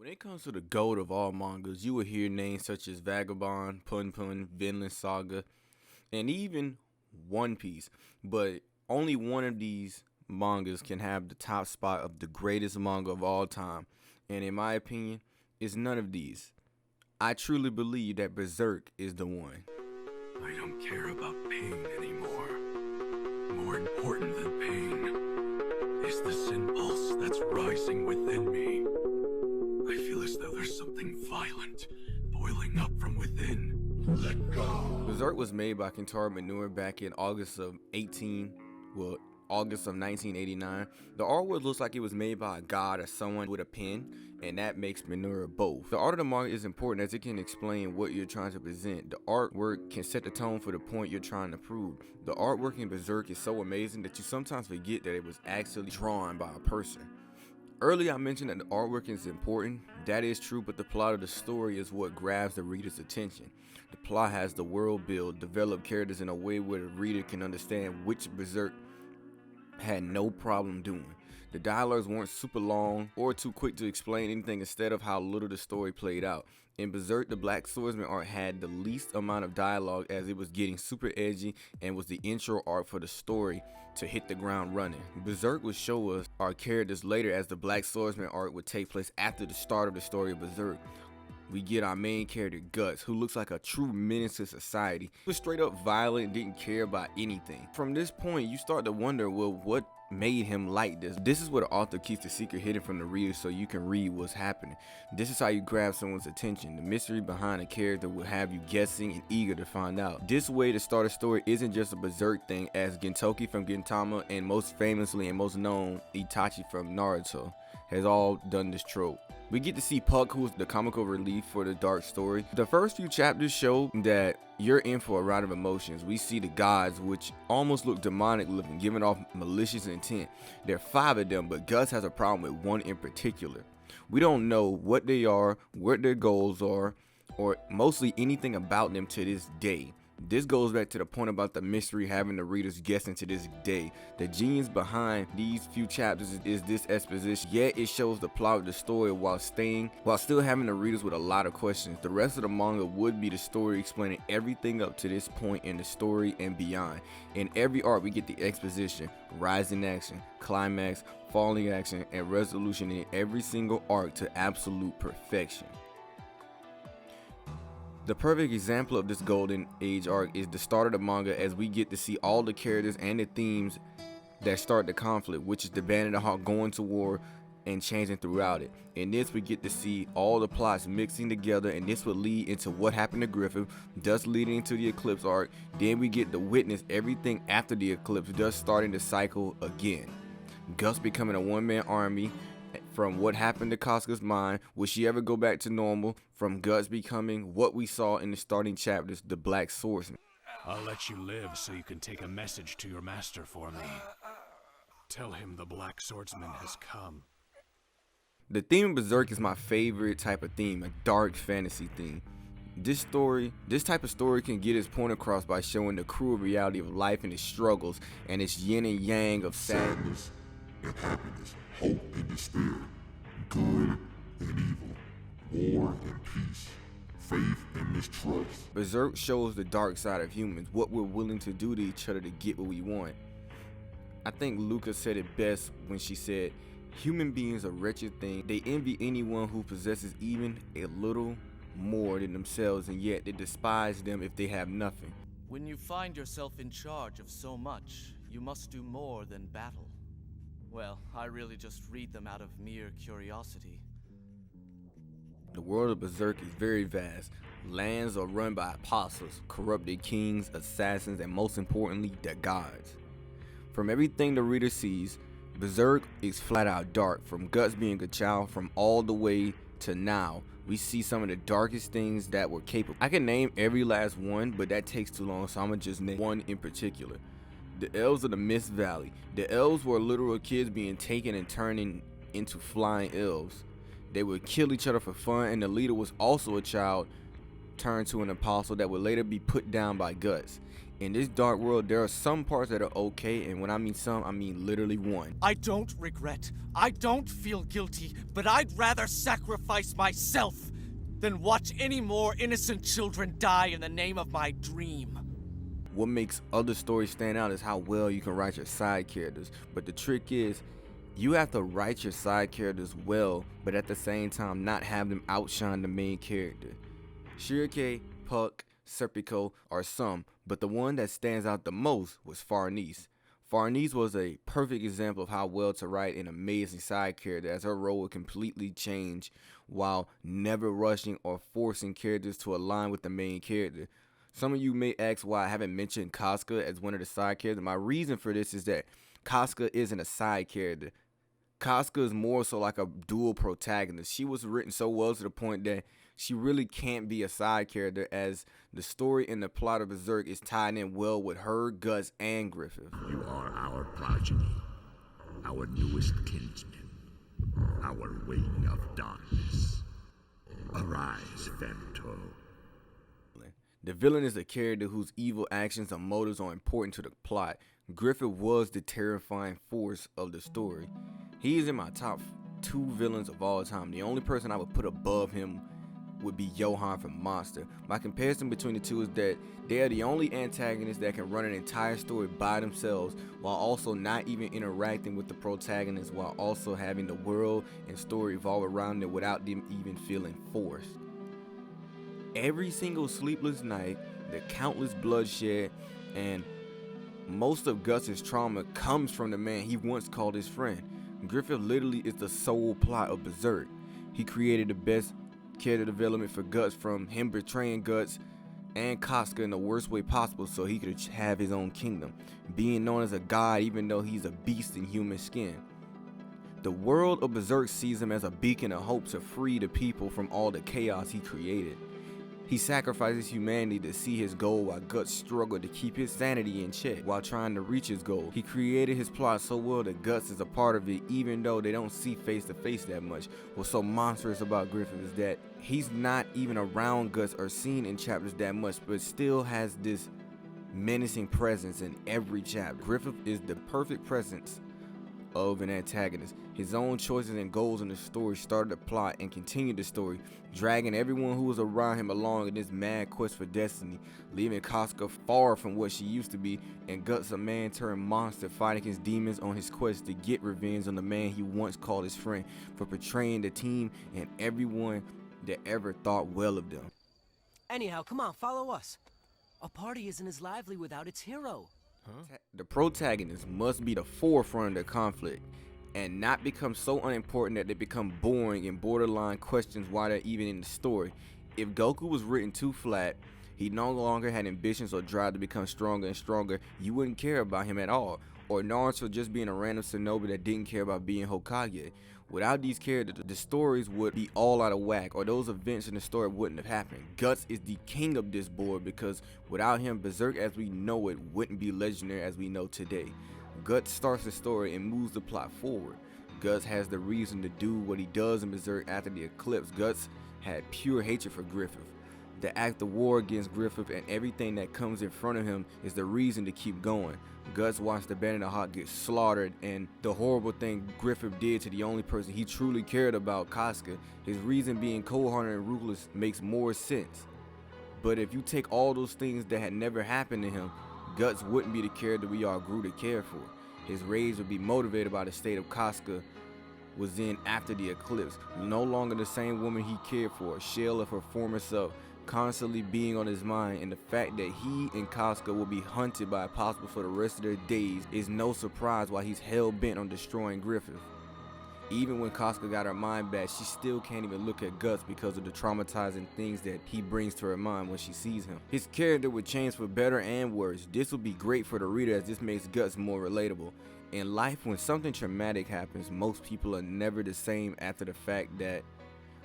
When it comes to the GOAT of all mangas, you will hear names such as Vagabond, Pun Pun, Vinland Saga, and even One Piece. But only one of these mangas can have the top spot of the greatest manga of all time. And in my opinion, it's none of these. I truly believe that Berserk is the one. I don't care about pain anymore. More important than pain is this impulse that's rising within me. I feel as though there's something violent boiling up from within. Let go. Berserk was made by Kentaro Minoue back in August of 1989. The artwork looks like it was made by a god or someone with a pen, and that makes Minoue both. The art of the manga is important as it can explain what you're trying to present. The artwork can set the tone for the point you're trying to prove. The artwork in Berserk is so amazing that you sometimes forget that it was actually drawn by a person. Earlier I mentioned that the artwork is important. That is true, but the plot of the story is what grabs the reader's attention. The plot has the world build, develop characters in a way where the reader can understand, which Berserk had no problem doing. The dialogues weren't super long or too quick to explain anything, instead of how little the story played out. In Berserk, the Black Swordsman art had the least amount of dialogue as it was getting super edgy and was the intro art for the story to hit the ground running. Berserk would show us our characters later, as the Black Swordsman art would take place after the start of the story of Berserk. We get our main character, Guts, who looks like a true menace to society. He was straight up violent and didn't care about anything. From this point, you start to wonder, well, what made him like this? This is where the author keeps the secret hidden from the reader so you can read what's happening. This is how you grab someone's attention. The mystery behind a character will have you guessing and eager to find out. This way to start a story isn't just a Berserk thing, as Gentoki from Gintama and most famously and most known Itachi from Naruto has all done this trope. We get to see Puck, who's the comical relief for the dark story. The first few chapters show that you're in for a ride of emotions. We see the gods, which almost look demonic looking, giving off malicious intent. There are 5 of them, but Gus has a problem with one in particular. We don't know what they are, what their goals are, or mostly anything about them to this day. This goes back to the point about the mystery having the readers guessing to this day. The genius behind these few chapters is this exposition, yet it shows the plot of the story while still having the readers with a lot of questions. The rest of the manga would be the story explaining everything up to this point in the story and beyond. In every arc we get the exposition, rising action, climax, falling action, and resolution in every single arc to absolute perfection. The perfect example of this golden age arc is the start of the manga, as we get to see all the characters and the themes that start the conflict, which is the Band of the Hawk going to war and changing throughout it. In this we get to see all the plots mixing together, and this will lead into what happened to Griffith, thus leading into the Eclipse arc. Then we get to witness everything after the Eclipse, thus starting the cycle again. Gus becoming a one-man army. From what happened to Casca's mind, will she ever go back to normal? From Guts becoming what we saw in the starting chapters, the Black Swordsman. I'll let you live so you can take a message to your master for me. Tell him the Black Swordsman has come. The theme of Berserk is my favorite type of theme, a dark fantasy theme. This type of story can get its point across by showing the cruel reality of life and its struggles, and its yin and yang of sadness and happiness, hope and despair, good and evil, war and peace, faith and mistrust. Berserk shows the dark side of humans, what we're willing to do to each other to get what we want. I think Luca said it best when she said, human beings are a wretched thing. They envy anyone who possesses even a little more than themselves, and yet they despise them if they have nothing. When you find yourself in charge of so much, you must do more than battle. Well, I really just read them out of mere curiosity. The world of Berserk is very vast. Lands are run by apostles, corrupted kings, assassins, and most importantly, the gods. From everything the reader sees, Berserk is flat out dark. From Guts being a child, from all the way to now, we see some of the darkest things that were capable. I can name every last one, but that takes too long, so I'm gonna just name one in particular. The elves of the Mist Valley. The elves were literal kids being taken and turning into flying elves. They would kill each other for fun, and the leader was also a child turned to an apostle that would later be put down by Guts. In this dark world, there are some parts that are okay, and when I mean some, I mean literally one. I don't regret. I don't feel guilty, but I'd rather sacrifice myself than watch any more innocent children die in the name of my dream. What makes other stories stand out is how well you can write your side characters, but the trick is, you have to write your side characters well, but at the same time not have them outshine the main character. Shirake, Puck, Serpico are some, but the one that stands out the most was Farnese. Farnese was a perfect example of how well to write an amazing side character, as her role would completely change while never rushing or forcing characters to align with the main character. Some of you may ask why I haven't mentioned Casca as one of the side characters. My reason for this is that Casca isn't a side character. Casca is more so like a dual protagonist. She was written so well to the point that she really can't be a side character, as the story and the plot of Berserk is tied in well with her, Guts, and Griffith. You are our progeny, our newest kinsmen, our wing of darkness. Arise, Femto. The villain is a character whose evil actions and motives are important to the plot. Griffith was the terrifying force of the story. He is in my top 2 villains of all time. The only person I would put above him would be Johan from Monster. My comparison between the two is that they are the only antagonists that can run an entire story by themselves while also not even interacting with the protagonist, while also having the world and story evolve around them without them even feeling forced. Every single sleepless night, the countless bloodshed, and most of Gus's trauma comes from the man he once called his friend. Griffith literally is the sole plot of Berserk. He created the best character development for Guts, from him betraying Guts and Casca in the worst way possible so he could have his own kingdom, being known as a god even though he's a beast in human skin. The world of Berserk sees him as a beacon of hope to free the people from all the chaos he created. He sacrifices humanity to see his goal while Guts struggled to keep his sanity in check while trying to reach his goal. He created his plot so well that Guts is a part of it even though they don't see face to face that much. What's so monstrous about Griffith is that he's not even around Guts or seen in chapters that much, but still has this menacing presence in every chapter. Griffith is the perfect presence of an antagonist. His own choices and goals in the story started the plot and continued the story, dragging everyone who was around him along in this mad quest for destiny, leaving Casca far from what she used to be, and Guts, a man turned monster, fighting his demons on his quest to get revenge on the man he once called his friend for betraying the team and everyone that ever thought well of them. Anyhow, come on, follow us. A party isn't as lively without its hero. The protagonist must be the forefront of the conflict and not become so unimportant that they become boring and borderline questions why they're even in the story. If Goku was written too flat, he no longer had ambitions or drive to become stronger and stronger, you wouldn't care about him at all. Or Naruto just being a random shinobi that didn't care about being Hokage. Without these characters, the stories would be all out of whack, or those events in the story wouldn't have happened. Guts is the king of this board because without him, Berserk as we know it wouldn't be legendary as we know today. Guts starts the story and moves the plot forward. Guts has the reason to do what he does in Berserk after the eclipse. Guts had pure hatred for Griffith. The act of war against Griffith and everything that comes in front of him is the reason to keep going. Guts watched the Band of Hawk get slaughtered, and the horrible thing Griffith did to the only person he truly cared about, Casca, his reason being cold-hearted and ruthless makes more sense. But if you take all those things that had never happened to him, Guts wouldn't be the character we all grew to care for. His rage would be motivated by the state of Casca was in after the eclipse. No longer the same woman he cared for, a shell of her former self, constantly being on his mind, and the fact that he and Casca will be hunted by Apostle for the rest of their days is no surprise why he's hell-bent on destroying Griffith. Even when Casca got her mind back, she still can't even look at Guts because of the traumatizing things that he brings to her mind when she sees him. His character would change for better and worse. This will be great for the reader as this makes Guts more relatable. In life, when something traumatic happens, most people are never the same after the fact that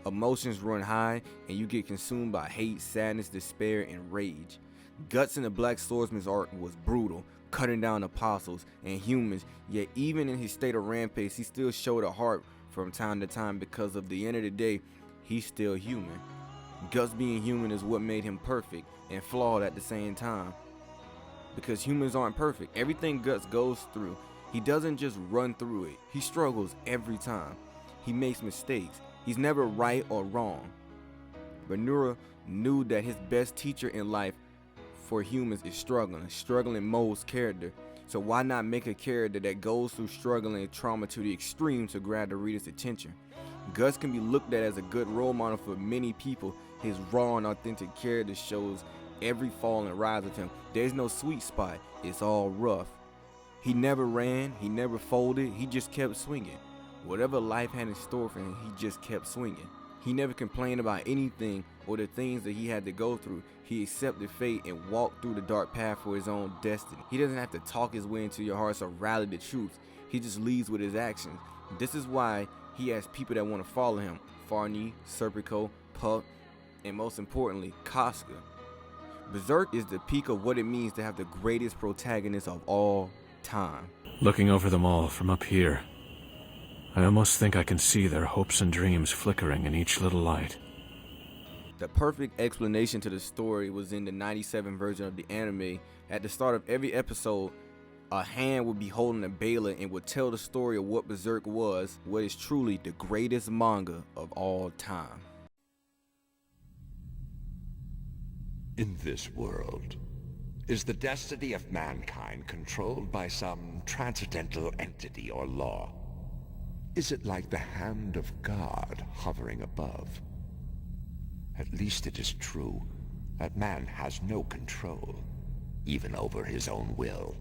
emotions run high and you get consumed by hate, sadness, despair, and rage. Guts in the Black Swordsman's arc was brutal, cutting down apostles and humans, yet even in his state of rampage, he still showed a heart from time to time because at the end of the day, he's still human. Guts being human is what made him perfect and flawed at the same time. because humans aren't perfect. Everything Guts goes through, he doesn't just run through it. He struggles every time. He makes mistakes. He's never right or wrong. Minoru knew that his best teacher in life for humans is struggling molds character. So why not make a character that goes through struggling and trauma to the extreme to grab the reader's attention? Gus can be looked at as a good role model for many people. His raw and authentic character shows every fall and rise of him. There's no sweet spot, it's all rough. He never ran, he never folded, he just kept swinging. Whatever life had in store for him, he just kept swinging. He never complained about anything or the things that he had to go through. He accepted fate and walked through the dark path for his own destiny. He doesn't have to talk his way into your hearts or rally the troops. He just leads with his actions. This is why he has people that want to follow him. Farnee, Serpico, Puck, and most importantly, Casca. Berserk is the peak of what it means to have the greatest protagonist of all time. Looking over them all from up here, I almost think I can see their hopes and dreams flickering in each little light. The perfect explanation to the story was in the 97 version of the anime. At the start of every episode, a hand would be holding a bailer and would tell the story of what Berserk was, what is truly the greatest manga of all time. In this world, is the destiny of mankind controlled by some transcendental entity or law? Is it like the hand of God hovering above? At least it is true that man has no control, even over his own will.